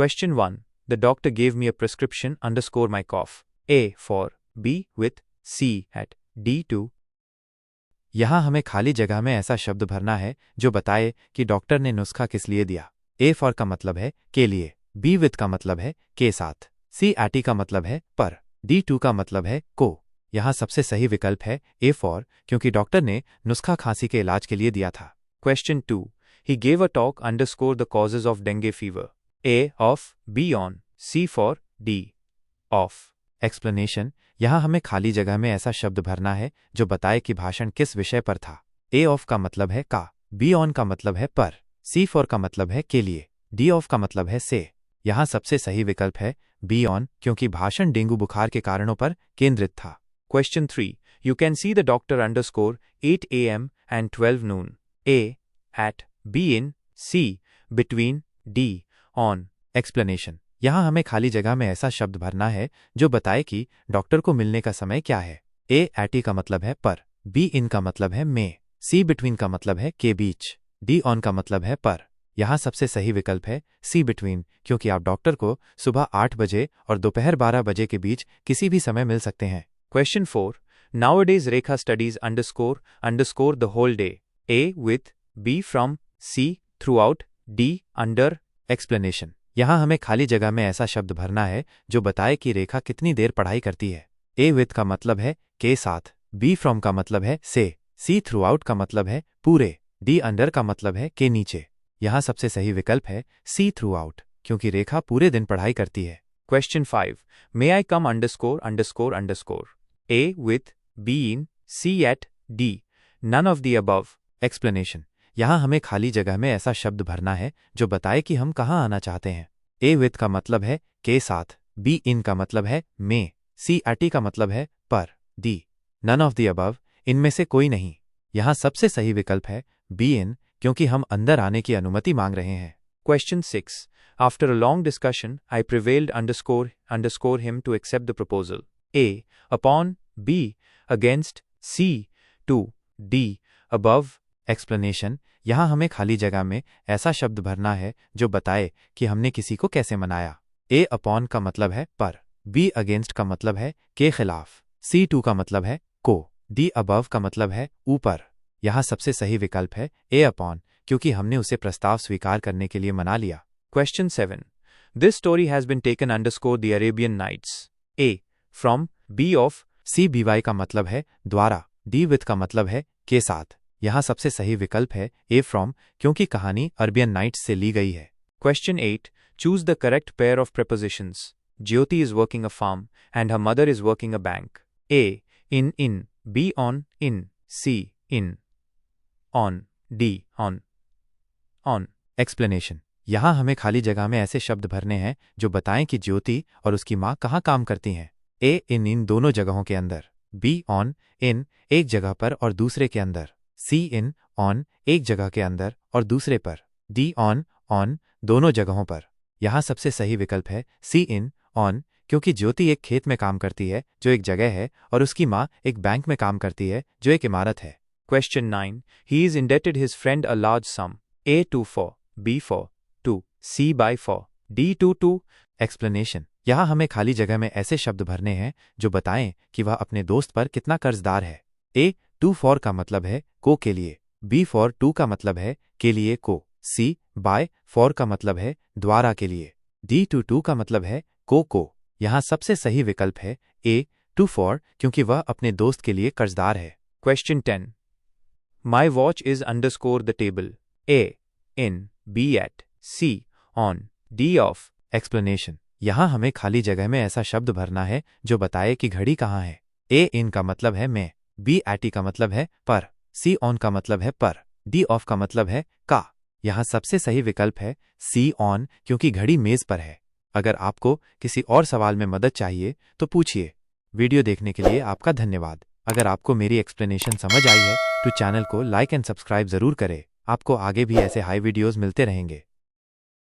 Question 1. The doctor gave me a prescription underscore my cough. A for B with C at D2. यहाँ हमें खाली जगह में ऐसा शब्द भरना है जो बताए कि डॉक्टर ने नुस्खा किस लिए दिया। ए फॉर का मतलब है के लिए, बी विथ का मतलब है के साथ, सी एटी का मतलब है पर, D2 का मतलब है को। यहाँ सबसे सही विकल्प है ए फॉर, क्योंकि डॉक्टर ने नुस्खा खांसी के इलाज के लिए दिया था। Question 2. He gave a talk underscore the causes of dengue fever. A off, B on, C for D off. Explanation, यहाँ हमें खाली जगह में ऐसा शब्द भरना है जो बताए कि भाषण किस विषय पर था। ए ऑफ का मतलब है का, बी ऑन का मतलब है पर, सी फॉर का मतलब है के लिए, डी ऑफ का मतलब है से। यहाँ सबसे सही विकल्प है बी ऑन, क्योंकि भाषण डेंगू बुखार के कारणों पर केंद्रित था। Question 3. You can see the doctor underscore 8 a.m. and 12 noon. A at, B in, C between, D on. Explanation, यहाँ हमें खाली जगह में ऐसा शब्द भरना है जो बताए कि डॉक्टर को मिलने का समय क्या है। ए एटी का मतलब है पर, बी इन का मतलब है में, सी बिटवीन का मतलब है के बीच, डी ऑन का मतलब है पर। यहाँ सबसे सही विकल्प है सी बिटवीन, क्योंकि आप डॉक्टर को सुबह 8 बजे और दोपहर 12 बजे के बीच किसी भी समय मिल सकते हैं। Question 4. Nowadays Rekha studies underscore the whole day. A with, B from, C throughout, D under. Explanation, यहाँ हमें खाली जगह में ऐसा शब्द भरना है जो बताए कि रेखा कितनी देर पढ़ाई करती है। ए विथ का मतलब है के साथ, बी फ्रॉम का मतलब है से, सी थ्रू आउट का मतलब है पूरे, डी अंडर का मतलब है के नीचे। यहाँ सबसे सही विकल्प है सी थ्रू आउट, क्योंकि रेखा पूरे दिन पढ़ाई करती है। Question 5. May I come underscore. A with, B in, C at, D. None of the above. Explanation, यहाँ हमें खाली जगह में ऐसा शब्द भरना है जो बताए कि हम कहाँ आना चाहते हैं। ए विथ का मतलब है के साथ, बी इन का मतलब है में, सी एटी का मतलब है पर, D none of the above, इनमें से कोई नहीं। यहाँ सबसे सही विकल्प है बी इन, क्योंकि हम अंदर आने की अनुमति मांग रहे हैं। Question 6. After a long discussion, I prevailed underscore him to accept the proposal. A upon, B against, C to, D above. Explanation, यहाँ हमें खाली जगह में ऐसा शब्द भरना है जो बताए कि हमने किसी को कैसे मनाया। ए अपॉन का मतलब है पर, बी अगेंस्ट का मतलब है के खिलाफ, सी टू का मतलब है को, डी अबव का मतलब है ऊपर। यहाँ सबसे सही विकल्प है ए अपॉन, क्योंकि हमने उसे प्रस्ताव स्वीकार करने के लिए मना लिया। Question 7. This story has been taken underscore the Arabian Nights. A from, B of. C B Y का मतलब है द्वारा, डी विथ का मतलब है के साथ। यहाँ सबसे सही विकल्प है ए फ्रॉम, क्योंकि कहानी अरबियन नाइट्स से ली गई है। Question 8. Choose the correct pair of prepositions. Jyoti is working a farm and her mother is working a bank. A in, B on, in, C in, on, D on. Explanation, यहाँ हमें खाली जगह में ऐसे शब्द भरने हैं जो बताएं कि ज्योति और उसकी माँ कहाँ काम करती हैं। ए इन दोनों जगहों के अंदर, बी ऑन इन एक जगह पर और दूसरे के अंदर, सी इन ऑन एक जगह के अंदर और दूसरे पर, डी ऑन दोनों जगहों पर। यहाँ सबसे सही विकल्प है सी इन ऑन, क्योंकि ज्योति एक खेत में काम करती है जो एक जगह है और उसकी माँ एक बैंक में काम करती है जो एक इमारत है। Question 9. He is indebted his friend a large sum. A 2 for, B for, 2, C by for, D 2. Explanation, यहाँ हमें खाली जगह में ऐसे शब्द भरने हैं जो बताएं कि वह अपने दोस्त पर कितना कर्जदार है। ए 2 फॉर का मतलब है को के लिए, बी फॉर 2 का मतलब है के लिए को, सी बाय फॉर का मतलब है द्वारा के लिए, डी 2 का मतलब है को। यहाँ सबसे सही विकल्प है ए 2 फॉर, क्योंकि वह अपने दोस्त के लिए कर्जदार है। Question 10. My watch is underscore the table. A in, B at, C on, D off. Explanation, यहाँ हमें खाली जगह में ऐसा शब्द भरना है जो बताए कि घड़ी कहाँ है। ए इन का मतलब है में, बी एटी का मतलब है पर, सी ऑन का मतलब है पर, डी ऑफ का मतलब है का। यहाँ सबसे सही विकल्प है सी ऑन, क्योंकि घड़ी मेज पर है। अगर आपको किसी और सवाल में मदद चाहिए तो पूछिए। वीडियो देखने के लिए आपका धन्यवाद। अगर आपको मेरी एक्सप्लेनेशन समझ आई है तो चैनल को लाइक एंड सब्सक्राइब जरूर करें। आपको आगे भी ऐसे हाई वीडियोस मिलते रहेंगे।